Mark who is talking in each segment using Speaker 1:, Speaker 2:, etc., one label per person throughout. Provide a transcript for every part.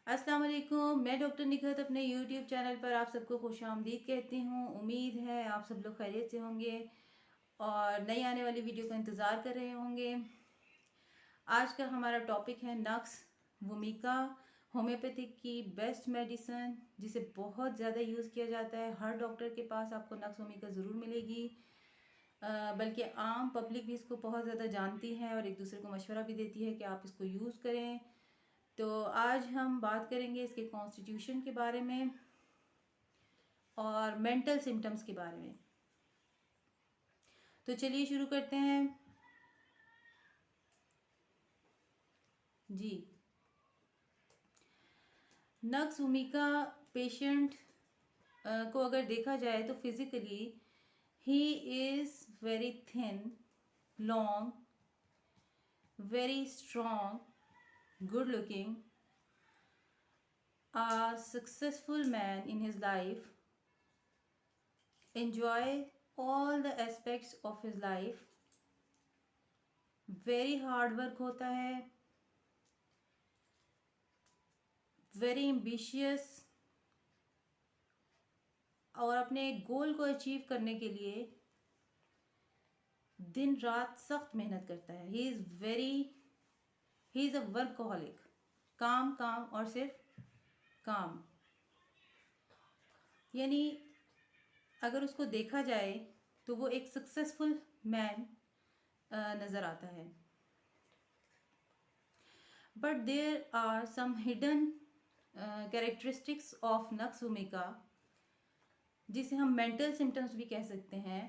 Speaker 1: अस्सलाम वालेकुम। मैं डॉक्टर निखत अपने यूट्यूब चैनल पर आप सबको खुशामदीद कहती हूँ। उम्मीद है आप सब लोग खैरियत से होंगे और नई आने वाली वीडियो का इंतज़ार कर रहे होंगे। आज का हमारा टॉपिक है नक्स वोमिका, होम्योपैथिक की बेस्ट मेडिसन जिसे बहुत ज़्यादा यूज़ किया जाता है। हर डॉक्टर के पास आपको नक्स वोमिका ज़रूर मिलेगी, बल्कि आम पब्लिक भी इसको बहुत ज़्यादा जानती है और एक दूसरे को मशवरा भी देती है कि आप इसको यूज़ करें। तो आज हम बात करेंगे इसके कॉन्स्टिट्यूशन के बारे में और मेंटल सिम्टम्स के बारे में। तो चलिए शुरू करते हैं जी। नक्स वोमिका पेशेंट को अगर देखा जाए तो physically he is very thin, long, very strong, good looking, a successful man in his life, enjoy all the aspects of his life, very hard work होता है, वेरी एम्बिशियस और अपने गोल को अचीव करने के लिए दिन रात सख्त मेहनत करता है। ही इज़ अ वर्कहोलिक, काम काम और सिर्फ काम। यानी अगर उसको देखा जाए तो वो एक सक्सेसफुल मैन नज़र आता है। But there are some hidden characteristics of nux vomica जिसे हम मेंटल सिम्टम्स भी कह सकते हैं,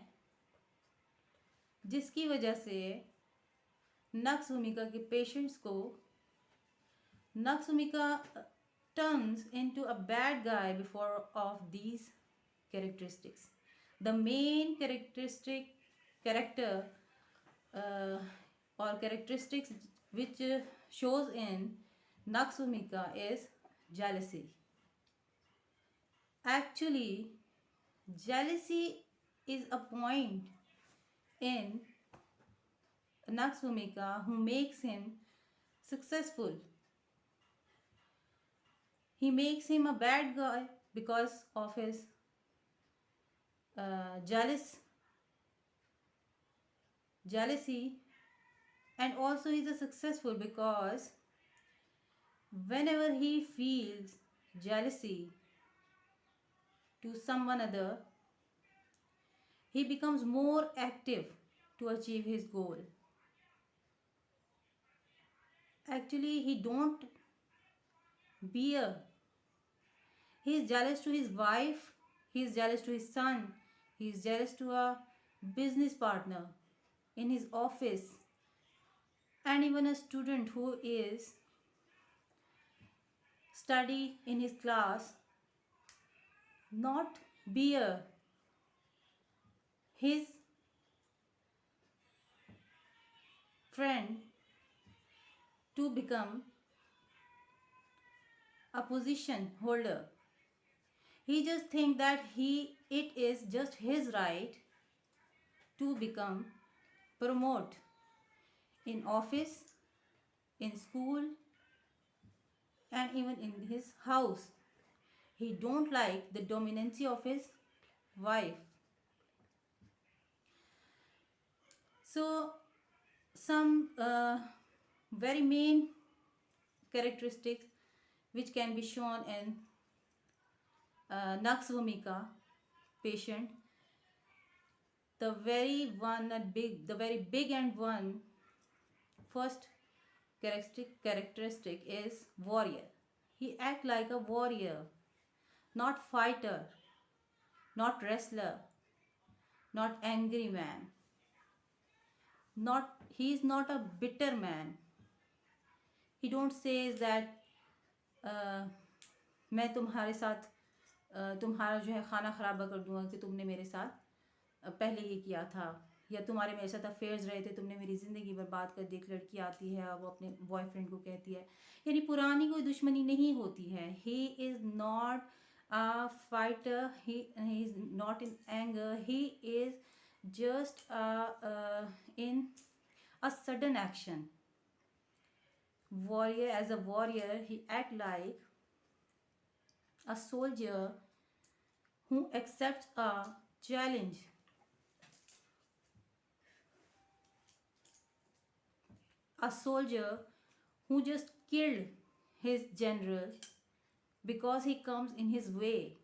Speaker 1: जिसकी वजह से नक्स वोमिका के पेशेंट्स को nux vomica turns into a bad guy before of these characteristics. The main character or characteristics which shows in nux vomica is jealousy. Actually, jealousy is a point in nux vomica who makes him successful. He makes him a bad guy because of his jealousy, and also he's a successful because whenever he feels jealousy to someone other, he becomes more active to achieve his goal. Actually, he don't bear. He is jealous to his wife, he is jealous to his son, he is jealous to a business partner in his office, and even a student who is study in his class not bear his friend to become a position holder. He just think that it is just his right to become promote in office, in school, and even in his house. He don't like the dominancy of his wife. So some very main characteristics which can be shown in nux vomica patient. The very big and one first characteristic is warrior. He act like a warrior, not fighter, not wrestler, not angry man. He is not a bitter man. He don't say that मैं तुम्हारे साथ तुम्हारा जो है खाना खराब कर दूंगा कि तुमने मेरे साथ पहले ये किया था, या तुम्हारे मेरे साथ अफेयर्स रहे थे, तुमने मेरी ज़िंदगी बर्बाद कर दी। एक लड़की आती है, वो अपने बॉयफ्रेंड को कहती है, यानी पुरानी कोई दुश्मनी नहीं होती है। He is not a fighter, he is not in anger, he is just in a sudden action. Warrior, as a warrior, he act like A soldier who accepts a challenge. A soldier who just killed his general because he comes in his way.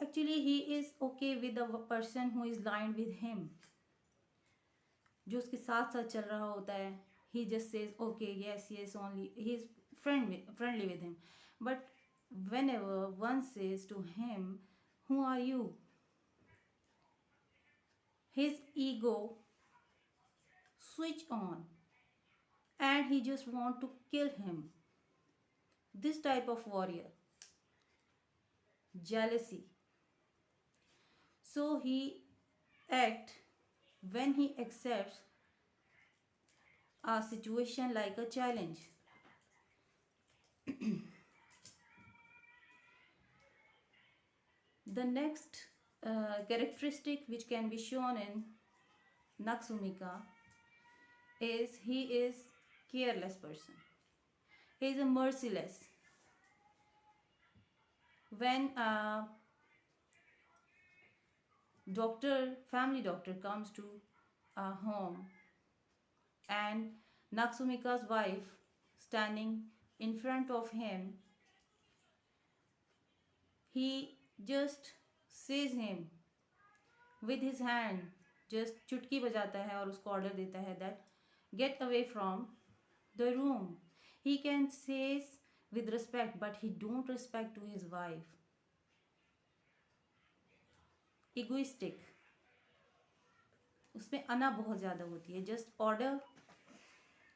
Speaker 1: Actually, he is okay with the person who is lined with him. जो उसके साथ साथ चल रहा होता है, he just says okay, yes, only he is friendly with him. But whenever one says to him, who are you? His ego switch on and he just want to kill him. This type of warrior, jealousy. So he act when he accepts a situation like a challenge. The next characteristic which can be shown in Natsumika is he is careless person. He is a merciless. When a family doctor comes to a home and Natsumika's wife standing in front of him, he just says him with his hand, just चुटकी बजाता है और उसको order देता है that get away from the room. He can say with respect, but he don't respect to his wife. Egoistic. उसमें अना बहुत ज़्यादा होती है. Just order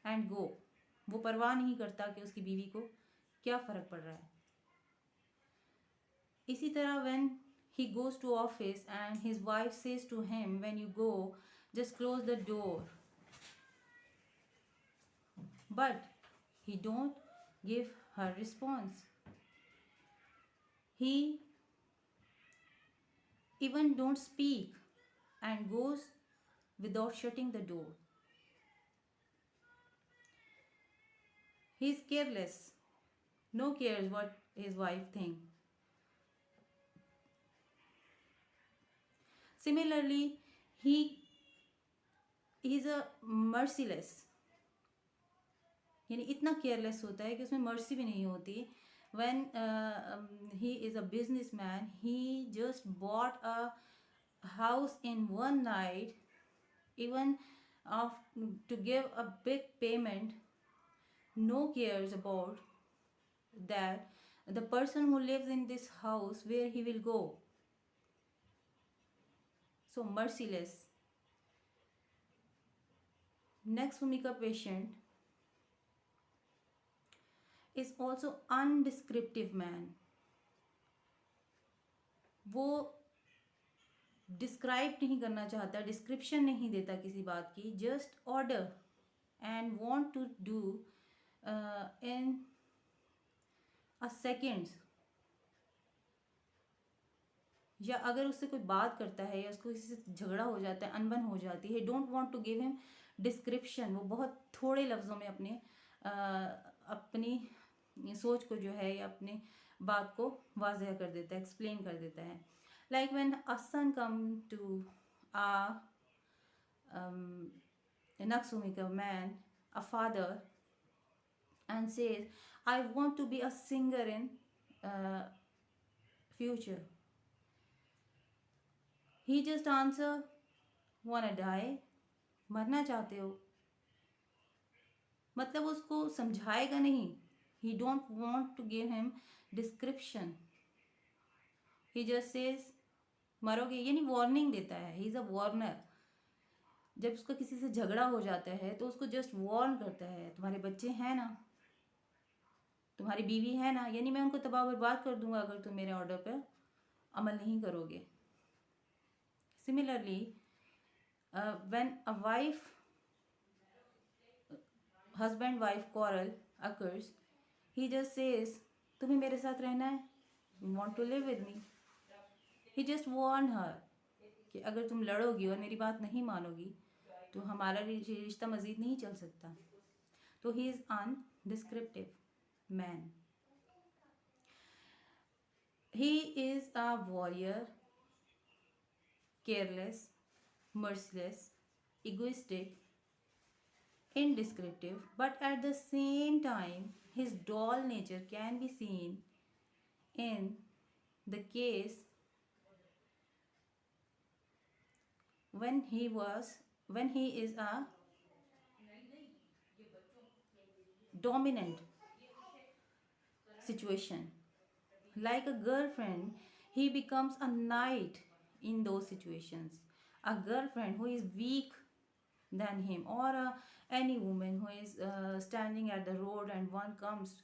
Speaker 1: and go. वो परवाह नहीं करता कि उसकी बीवी को क्या फ़र्क पड़ रहा है. इसी तरह when he goes to office and his wife says to him, when you go, just close the door. But he don't give her response. He even don't speak and goes without shutting the door. He is careless. No cares what his wife think. Similarly, he is a merciless. यानी इतना careless होता है कि उसमें mercy भी नहीं होती. When he is a businessman, he just bought a house in one night, even to give a big payment. No cares about that the person who lives in this house, where he will go. So merciless. Next Bhumika patient is also undescriptive man. वो describe नहीं करना चाहता, description नहीं देता किसी बात की. Just order and want to do in a seconds. या अगर उससे कोई बात करता है या उसको किसी से झगड़ा हो जाता है, अनबन हो जाती है, don't want to give him description. वो बहुत थोड़े लफ्ज़ों में अपनी सोच को जो है या अपनी बात को वाज़ह कर देता है, एक्सप्लेन कर देता है. Like when a son come to a Natsumika man, a father, and says, I want to be a singer in future. He just answer, wanna die? मरना चाहते हो? मतलब उसको समझाएगा नहीं. He don't want to give him description. He just says, मरोगे, यानी warning देता है. He is a warner. जब उसका किसी से झगड़ा हो जाता है तो उसको जस्ट वार्न करता है, तुम्हारे बच्चे हैं ना, तुम्हारी बीवी है ना, यानी मैं उनको तबाह बर्बाद कर दूंगा अगर तुम मेरे ऑर्डर पर अमल नहीं करोगे. Similarly, when a husband-wife quarrel occurs, he just says, तुम्हें मेरे साथ रहना है, you want to live with me. He just warned her कि अगर तुम लड़ोगी और मेरी बात नहीं मानोगी तो हमारा रिश्ता मज़ीद नहीं चल सकता. तो he is undescriptive man. He is a warrior, careless, merciless, egoistic, indescriptive, but at the same time, his dual nature can be seen in the case when he is a dominant situation. Like a girlfriend, he becomes a knight in those situations. A girlfriend who is weak than him, or any woman who is standing at the road and one comes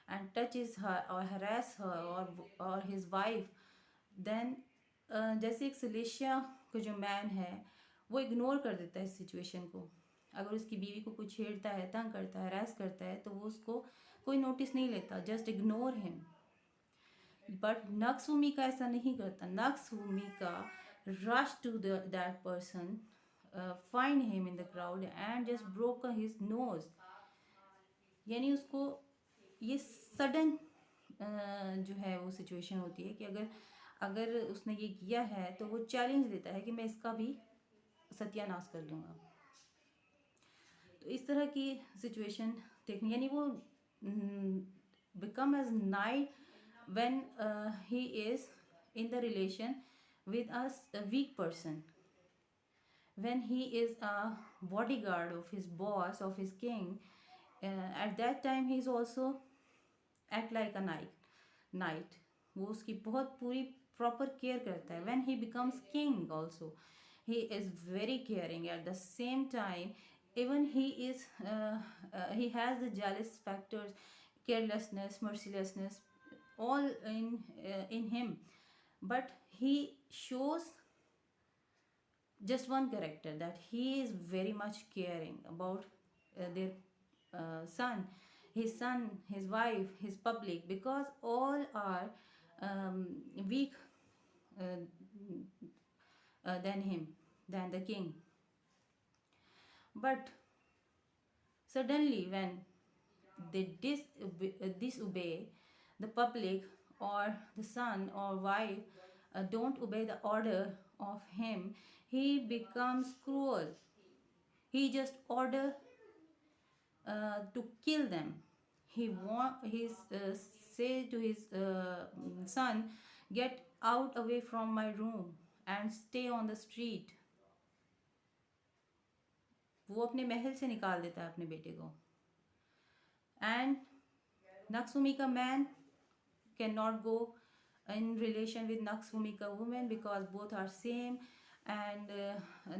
Speaker 1: and touches her or harass her, or his wife, then जैसे एक Silesia का जो man है वो ignore कर देता है इस सिचुएशन को. अगर उसकी बीवी को कुछ छेड़ता है, तंग करता है, हरास करता है, तो वो उसको कोई नोटिस नहीं लेता, जस्ट इग्नोर हिम. बट नक्सुमिका ऐसा नहीं करता. नक्सुमिका rush to that person, find him in the crowd and just broke his nose. यानी उसको ये सडन जो है वो सिचुएशन होती है कि अगर अगर उसने ये किया है तो वो चैलेंज लेता है कि मैं इसका भी सत्यानाश कर दूंगा. तो इस तरह की सिचुएशन देखनी, यानी वो become as night when he is in the relation with a weak person, when he is a bodyguard of his boss, of his king, at that time he is also act like a knight. वो उसकी बहुत पूरी proper care करता है. when he becomes king also he is very caring. At the same time, even he has the jealous factors, carelessness, mercilessness, all in him, but he shows just one character, that he is very much caring about their son, his wife, his public, because all are weak uh, than him, than the king. But suddenly when they disobey the public, or the son or wife don't obey the order of him, he becomes cruel. He just order to kill them. He say to his son, get out away from my room and stay on the street. वो अपने महल से निकाल देता है अपने बेटे को. And Naksumika man cannot go in relation with Naksumika woman because both are same, and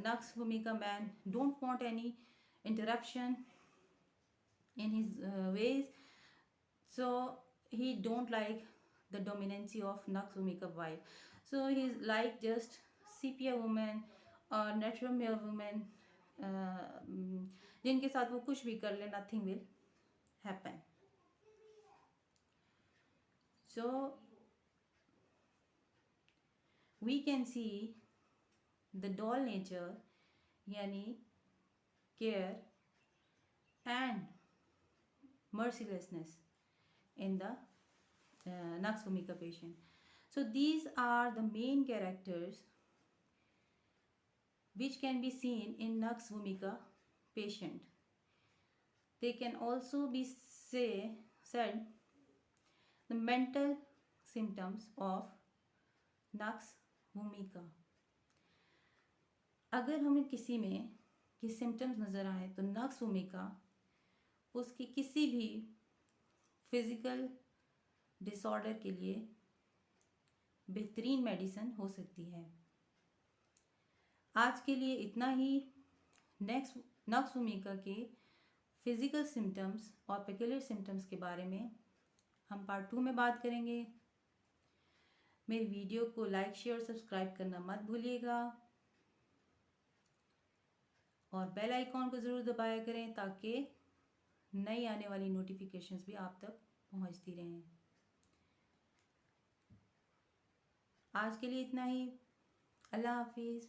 Speaker 1: Naksumika man don't want any interruption in his ways, so he don't like the dominancy of Naksumika wife. So he's like just sepia woman or natural male woman, जिनके साथ वो कुछ भी कर ले, nothing will happen. So we can see the dual nature, yani care and mercilessness in the Naksumika patient. So these are the main characters which can be seen in Naksumika patient. They can also be said the mental symptoms of Naksumika. अगर हमें किसी में ये symptoms नज़र आए तो नक्सभूमिका उसकी किसी भी फिजिकल डिसऑर्डर के लिए बेहतरीन मेडिसिन हो सकती है. आज के लिए इतना ही. नेक्स्ट नक्सभूमिका के फिजिकल सिम्टम्स और पेक्युलर सिम्टम्स के बारे में हम पार्ट 2 में बात करेंगे. मेरी वीडियो को लाइक, शेयर, सब्सक्राइब करना मत भूलिएगा और बेल आइकॉन को ज़रूर दबाया करें ताकि नई आने वाली नोटिफिकेशंस भी आप तक पहुंचती रहें. आज के लिए इतना ही. अल्लाह हाफिज़.